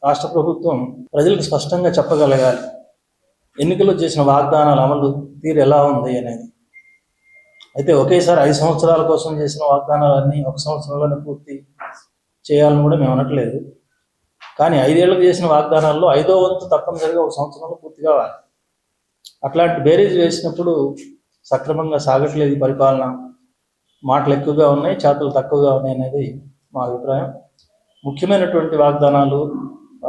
రాష్ట్ర ప్రభుత్వం ప్రజలకు స్పష్టంగా చెప్పగలగాలి ఎన్నికల్లో చేసిన వాగ్దానాల అమలు తీరు ఎలా ఉంది అనేది. అయితే ఒకేసారి 5 సంవత్సరాల కోసం చేసిన వాగ్దానాలన్నీ 1 సంవత్సరంలోనే పూర్తి చేయాలని కూడా మేము అనట్లేదు. కానీ 5 ఏళ్ళకు చేసిన వాగ్దానాల్లో 5వ వంతు తప్పనిసరిగా 1 సంవత్సరంలో పూర్తి కావాలి. అట్లాంటి బేరీజ్ వేసినప్పుడు సక్రమంగా సాగట్లేదు ఈ పరిపాలన. మాటలు ఎక్కువగా ఉన్నాయి, చేతలు తక్కువగా ఉన్నాయి అనేది మా అభిప్రాయం. ముఖ్యమైనటువంటి వాగ్దానాలు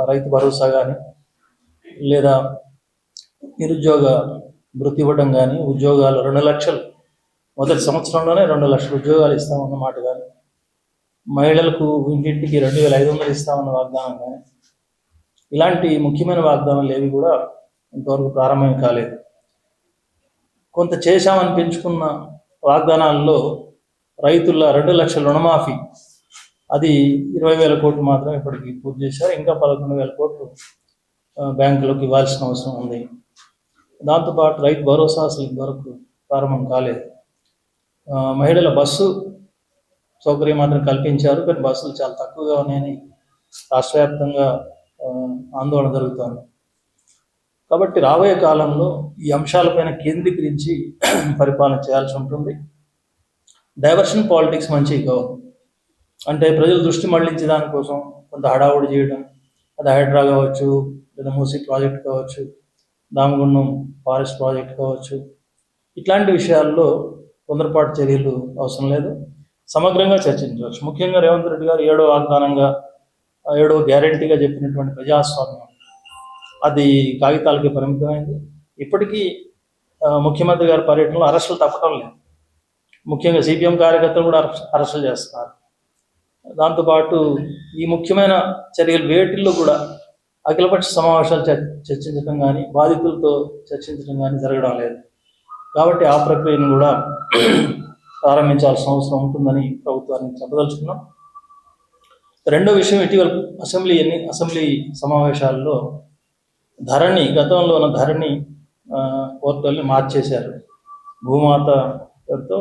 రైతు భరోసా కానీ, లేదా నిరుద్యోగ వృత్తి ఇవ్వడం కానీ, ఉద్యోగాలు 2 లక్షలు మొదటి సంవత్సరంలోనే 2 లక్షల ఉద్యోగాలు ఇస్తామన్న మాట కానీ, మహిళలకు ఇంటింటికి 2500 ఇస్తామన్న వాగ్దానం కానీ, ఇలాంటి ముఖ్యమైన వాగ్దానాలు ఏవి కూడా ఇంతవరకు ప్రారంభం కాలేదు. కొంత చేశామని పెంచుకున్న వాగ్దానాల్లో రైతుల 2 లక్షల రుణమాఫీ అది 20,000 కోట్లు మాత్రమే ఇప్పటికి పూర్తి చేశారు. ఇంకా 11,000 కోట్లు బ్యాంకులకు ఇవ్వాల్సిన అవసరం ఉంది. దాంతోపాటు రైతు భరోసా అసలు ఇంతవరకు ప్రారంభం కాలేదు. మహిళల బస్సు సౌకర్యం మాత్రం కల్పించారు, కానీ బస్సులు చాలా తక్కువగా ఉన్నాయని రాష్ట్ర వ్యాప్తంగా ఆందోళన జరుగుతోంది. కాబట్టి రాబోయే కాలంలో ఈ అంశాలపైన కేంద్రీకరించి పరిపాలన చేయాల్సి ఉంటుంది. డైవర్షన్ పాలిటిక్స్ మంచివి కావు. అంటే ప్రజల దృష్టి మళ్లించే దానికోసం కొంత హడావుడి చేయడం, అది హైడ్రా కావచ్చు, లేదా మూసీ ప్రాజెక్ట్ కావచ్చు, దామగుండం ఫారెస్ట్ ప్రాజెక్ట్ కావచ్చు, ఇట్లాంటి విషయాల్లో తొందరపాటు చర్యలు అవసరం లేదు. సమగ్రంగా చర్చించవచ్చు. ముఖ్యంగా రేవంత్ రెడ్డి గారు 7వ వాగ్దానంగా 7వ గ్యారంటీగా చెప్పినటువంటి ప్రజాస్వామ్యం అది కాగితాలకి పరిమితమైంది. ఇప్పటికీ ముఖ్యమంత్రి గారి పర్యటనలో అరెస్టులు తప్పటం లేదు. ముఖ్యంగా సిపిఎం కార్యకర్తలు కూడా అరెస్టులు చేస్తున్నారు. దాంతోపాటు ఈ ముఖ్యమైన చర్యలు వేటిల్లో కూడా అఖిలపక్ష సమావేశాలు చర్చించడం కానీ, బాధితులతో చర్చించడం కానీ జరగడం లేదు. కాబట్టి ఆ ప్రక్రియను కూడా ప్రారంభించాల్సిన అవసరం ఉంటుందని ప్రభుత్వాన్ని చెప్పదలుచుకున్నాం. రెండో విషయం, ఇటీవల అసెంబ్లీ సమావేశాల్లో గతంలో ఉన్న ధరణి పోర్టల్ని మార్చేశారు. భూమాత పేరుతో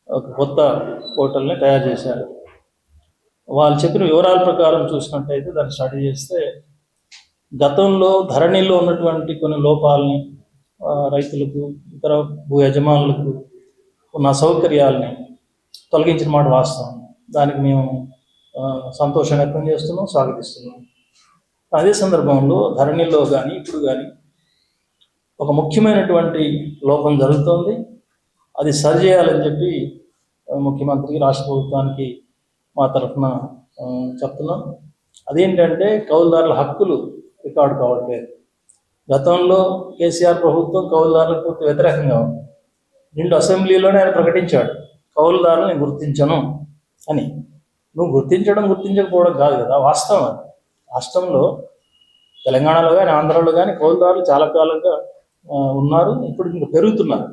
ఒక కొత్త పోర్టల్ని తయారు చేశారు. వాళ్ళు చెప్పిన వివరాల ప్రకారం చూసినట్టయితే దాన్ని స్టడీ చేస్తే గతంలో ధరణిలో ఉన్నటువంటి కొన్ని లోపాలని, రైతులకు ఇతర భూ యజమానులకు ఉన్న అసౌకర్యాలని తొలగించిన మాట వాస్తవం. దానికి మేము సంతోషం వ్యక్తం చేస్తున్నాం, స్వాగతిస్తున్నాం. అదే సందర్భంలో ధరణిలో కానీ ఇప్పుడు కానీ ఒక ముఖ్యమైనటువంటి లోపం జరుగుతోంది. అది సరిచేయాలని చెప్పి ముఖ్యమంత్రికి, రాష్ట్ర ప్రభుత్వానికి మా తరఫున చెప్తున్నాం. అదేంటంటే కౌలుదారుల హక్కులు రికార్డు కావట్లేదు. గతంలో కేసీఆర్ ప్రభుత్వం కౌలుదారులకు పూర్తి వ్యతిరేకంగా ఉంది. 2 అసెంబ్లీలోనే ఆయన ప్రకటించాడు, కౌలుదారులు నేను గుర్తించను అని. నువ్వు గుర్తించకపోవడం కాదు కదా, వాస్తవం అది. రాష్ట్రంలో తెలంగాణలో కానీ ఆంధ్రాలో కానీ కౌలుదారులు చాలా కాలంగా ఉన్నారు, ఇప్పుడు ఇంకా పెరుగుతున్నారు.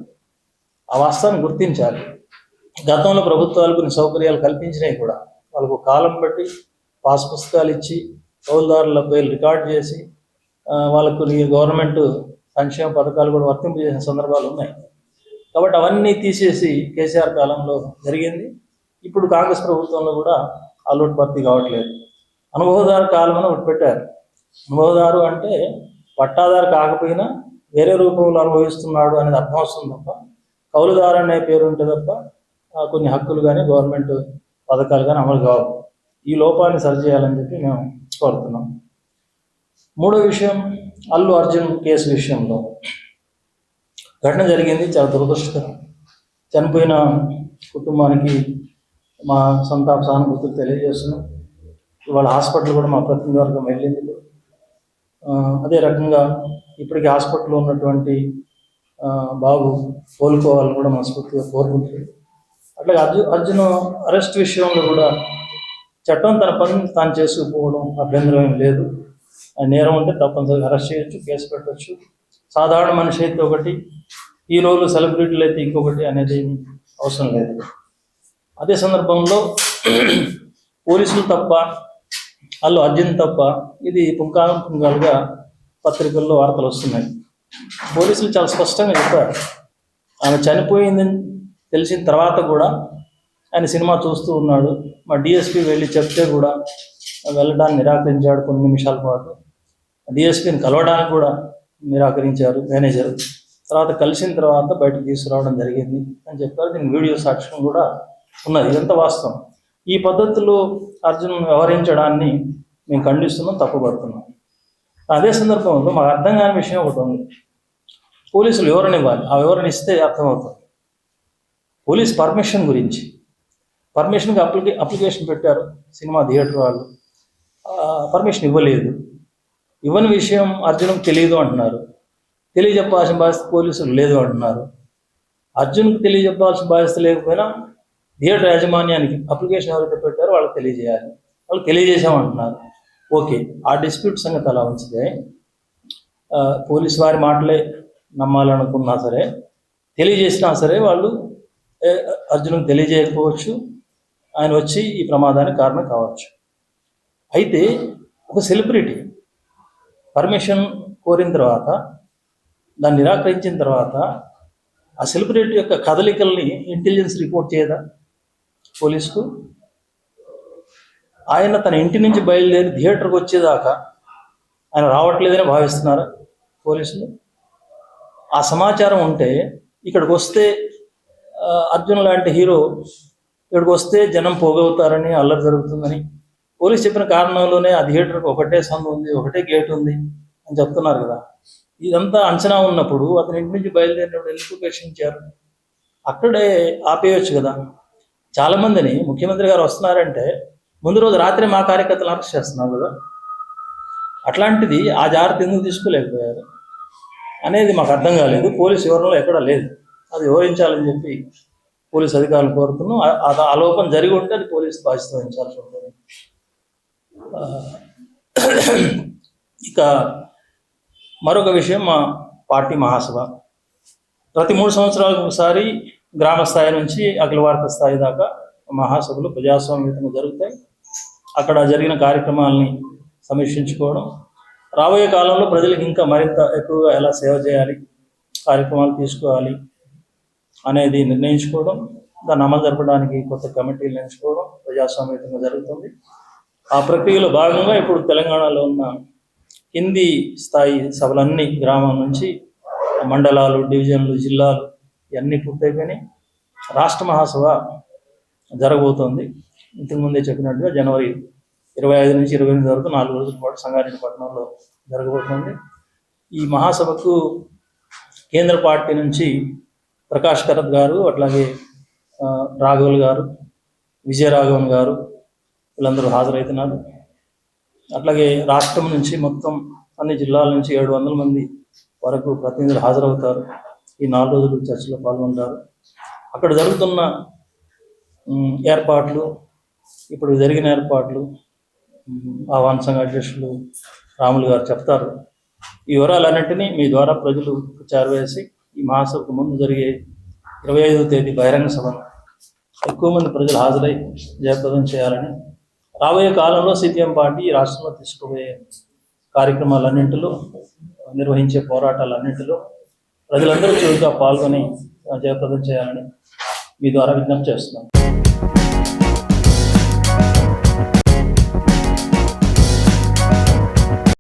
ఆ వాస్తవాన్ని గుర్తించాలి. గతంలో ప్రభుత్వాలు కొన్ని సౌకర్యాలు కల్పించినాయి కూడా. వాళ్ళకు కాలం బట్టి పాస్ పుస్తకాలు ఇచ్చి కౌలుదారుల పేర్లు రికార్డు చేసి వాళ్ళకు గవర్నమెంట్ సంక్షేమ పథకాలు కూడా వర్తింపజేసిన సందర్భాలు ఉన్నాయి. కాబట్టి అవన్నీ తీసేసి కేసీఆర్ కాలంలో జరిగింది. ఇప్పుడు కాంగ్రెస్ ప్రభుత్వంలో కూడా అలవాటు భర్తీ కావట్లేదు. అనుభవదారు కాలం అని ఒకటి పెట్టారు. అనుభవదారు అంటే పట్టాదారు కాకపోయినా వేరే రూపంలో అనుభవిస్తున్నాడు అనేది అర్థం వస్తుంది తప్ప, కౌలుదారు అనే పేరు ఉంటే తప్ప కొన్ని హక్కులు కానీ గవర్నమెంట్ పథకాలు కానీ అమలు కావు. ఈ లోపాన్ని సరిచేయాలని చెప్పి మేము కోరుతున్నాం. మూడో విషయం, అల్లు అర్జున్ కేసు విషయంలో ఘటన జరిగింది, చాలా దురదృష్టకరం. చనిపోయిన కుటుంబానికి మా సంతాప సానుభూతులు తెలియజేస్తున్నాం. ఇవాళ హాస్పిటల్ కూడా మా ప్రతినిధి వర్గం వెళ్ళింది. అదే రకంగా ఇప్పటికీ హాస్పిటల్లో ఉన్నటువంటి బాబు కోలుకోవాలని కూడా మనస్ఫూర్తిగా కోరుకుంటుంది. అట్లాగే అర్జున్ అరెస్ట్ విషయంలో కూడా చట్టం తన పని తాను చేసుకుపోవడం అభ్యంతరం ఏం లేదు. నేరం ఉంటే తప్పనిసరిగా అరెస్ట్ చేయొచ్చు, కేసు పెట్టవచ్చు. సాధారణ మనిషి అయితే ఒకటి, హీరోలు సెలబ్రిటీలు అయితే ఇంకొకటి అనేది అవసరం లేదు. అదే సందర్భంలో పోలీసులు తప్ప, అల్లు అర్జున్ తప్ప, ఇది పుంగాలుగా పత్రికల్లో వార్తలు వస్తున్నాయి. పోలీసులు చాలా స్పష్టంగా చెప్పారు, ఆమె చనిపోయిందని తెలిసిన తర్వాత కూడా ఆయన సినిమా చూస్తూ ఉన్నాడు. మా డిఎస్పీ వెళ్ళి చెప్తే కూడా వెళ్ళడానికి నిరాకరించాడు కొన్ని నిమిషాల పాటు. డిఎస్పీని కలవడానికి కూడా నిరాకరించారు మేనేజర్. తర్వాత కలిసిన తర్వాత బయటకు తీసుకురావడం జరిగింది అని చెప్పారు. దీనికి వీడియో సాక్ష్యం కూడా ఉన్నది. ఇదంతా వాస్తవం. ఈ పద్ధతిలో అర్జున్ వ్యవహరించడాన్ని మేము ఖండిస్తున్నాం, తప్పుపడుతున్నాం. అదే సందర్భంలో మాకు అర్థం కాని విషయం ఒకటి ఉంది. పోలీసులు వివరణ ఇవ్వాలి. ఆ వివరణ ఇస్తే అర్థమవుతుంది. పోలీస్ పర్మిషన్ గురించి, పర్మిషన్కి అప్లికేషన్ పెట్టారు సినిమా థియేటర్ వాళ్ళు, పర్మిషన్ ఇవ్వలేదు. ఇవ్వని విషయం అర్జున్కి తెలియదు అంటున్నారు. తెలియజెప్పాల్సిన బాధ్యత పోలీసులు లేదు అంటున్నారు. అర్జున్కి తెలియజెప్పాల్సిన బాధ్యత లేకపోయినా థియేటర్ యాజమాన్యానికి అప్లికేషన్ ఎవరైతే పెట్టారో వాళ్ళకి తెలియజేయాలి. వాళ్ళు తెలియజేసామంటున్నారు. ఓకే, ఆ డిస్ప్యూట్ సంగతి అలా ఉంచితే పోలీసు వారి మాటలే నమ్మాలనుకున్నా సరే, తెలియజేసినా సరే వాళ్ళు అర్జున్కి తెలియజేయకపోవచ్చు, ఆయన వచ్చి ఈ ప్రమాదానికి కారణం కావచ్చు. అయితే ఒక సెలబ్రిటీ పర్మిషన్ కోరిన తర్వాత దాన్ని నిరాకరించిన తర్వాత ఆ సెలబ్రిటీ యొక్క కదలికల్ని ఇంటెలిజెన్స్ రిపోర్ట్ చేయదా పోలీసుకు? ఆయన తన ఇంటి నుంచి బయలుదేరి థియేటర్కి వచ్చేదాకా ఆయన రావట్లేదని భావిస్తున్నారా పోలీసులు? ఆ సమాచారం ఉంటే ఇక్కడికి వస్తే అర్జున్ లాంటి హీరో ఇక్కడికి వస్తే జనం పోగవుతారని, అల్లరి జరుగుతుందని పోలీసు చెప్పిన కారణంలోనే ఆ థియేటర్కి ఒకటే సందు ఉంది, ఒకటే గేట్ ఉంది అని చెప్తున్నారు కదా. ఇదంతా అంచనా ఉన్నప్పుడు అతని ఇంటి నుంచి బయలుదేరినప్పుడు ఎందుకు ఉపేక్షించారు? అక్కడే ఆపేయచ్చు కదా. చాలామందిని ముఖ్యమంత్రి గారు వస్తున్నారంటే ముందు రోజు రాత్రి మా కార్యకర్తలు అరెస్ట్ చేస్తున్నారు కదా. అట్లాంటిది ఆ జాగ్రత్త ఎందుకు తీసుకోలేకపోయారు అనేది మాకు అర్థం కాలేదు. పోలీసు వివరణలో ఎక్కడా లేదు. అది వివరించాలని చెప్పి పోలీసు అధికారులు కోరుతున్నాం. ఆ లోపం జరిగి ఉంటే అది పోలీసు బాధ్యత వహించాల్సి ఉంటుంది. ఇక మరొక విషయం, మా పార్టీ మహాసభ ప్రతి 3 సంవత్సరాలకు ఒకసారి గ్రామ స్థాయి నుంచి అఖిల భారత స్థాయి దాకా మహాసభలు ప్రజాస్వామ్యంగా జరుగుతాయి. అక్కడ జరిగిన కార్యక్రమాలని సమీక్షించుకోవడం, రాబోయే కాలంలో ప్రజలకు ఇంకా మరింత ఎక్కువగా ఎలా సేవ చేయాలి, కార్యక్రమాలు తీసుకోవాలి అనేది నిర్ణయించుకోవడం, దాన్ని అమలు జరపడానికి కొత్త కమిటీలు ఎంచుకోవడం ప్రజాస్వామ్యంగా జరుగుతుంది. ఆ ప్రక్రియలో భాగంగా ఇప్పుడు తెలంగాణలో ఉన్న కింది స్థాయి సభలన్నీ గ్రామం నుంచి మండలాలు, డివిజన్లు, జిల్లాలు ఇవన్నీ పూర్తయిపోయినాయి. రాష్ట్ర మహాసభ జరగబోతోంది. ఇంతకుముందే చెప్పినట్టుగా జనవరి 25 నుంచి 28 వరకు 4 రోజుల పాటు సంగారెడ్డి పట్టణంలో జరగబోతోంది. ఈ మహాసభకు కేంద్ర పార్టీ నుంచి ప్రకాష్ కరత్ గారు, అట్లాగే రాఘవల్ గారు, విజయరాఘవన్ గారు వీళ్ళందరూ హాజరవుతున్నారు. అట్లాగే రాష్ట్రం నుంచి మొత్తం అన్ని జిల్లాల నుంచి 700 మంది వరకు ప్రతినిధులు హాజరవుతారు. ఈ 4 రోజులు చర్చలో పాల్గొంటారు. అక్కడ జరుగుతున్న ఏర్పాట్లు, ఇప్పుడు జరిగిన ఏర్పాట్లు ఆహ్వాన సంఘ అధ్యక్షులు రాములు గారు చెప్తారు. ఈ వివరాలన్నింటినీ మీ ద్వారా ప్రజలు చేరవేసి ఈ మహాసభకు ముందు జరిగే 25వ తేదీ బహిరంగ సభను ఎక్కువ మంది ప్రజలు హాజరై జయప్రదం చేయాలని, రాబోయే కాలంలో సిపిఎం పార్టీ రాష్ట్రంలో తీసుకుపోయే కార్యక్రమాలన్నింటిలో, నిర్వహించే పోరాటాలన్నింటిలో ప్రజలందరూ చురుగ్గా పాల్గొని జయప్రదం చేయాలని మీ ద్వారా విజ్ఞప్తి చేస్తున్నాను.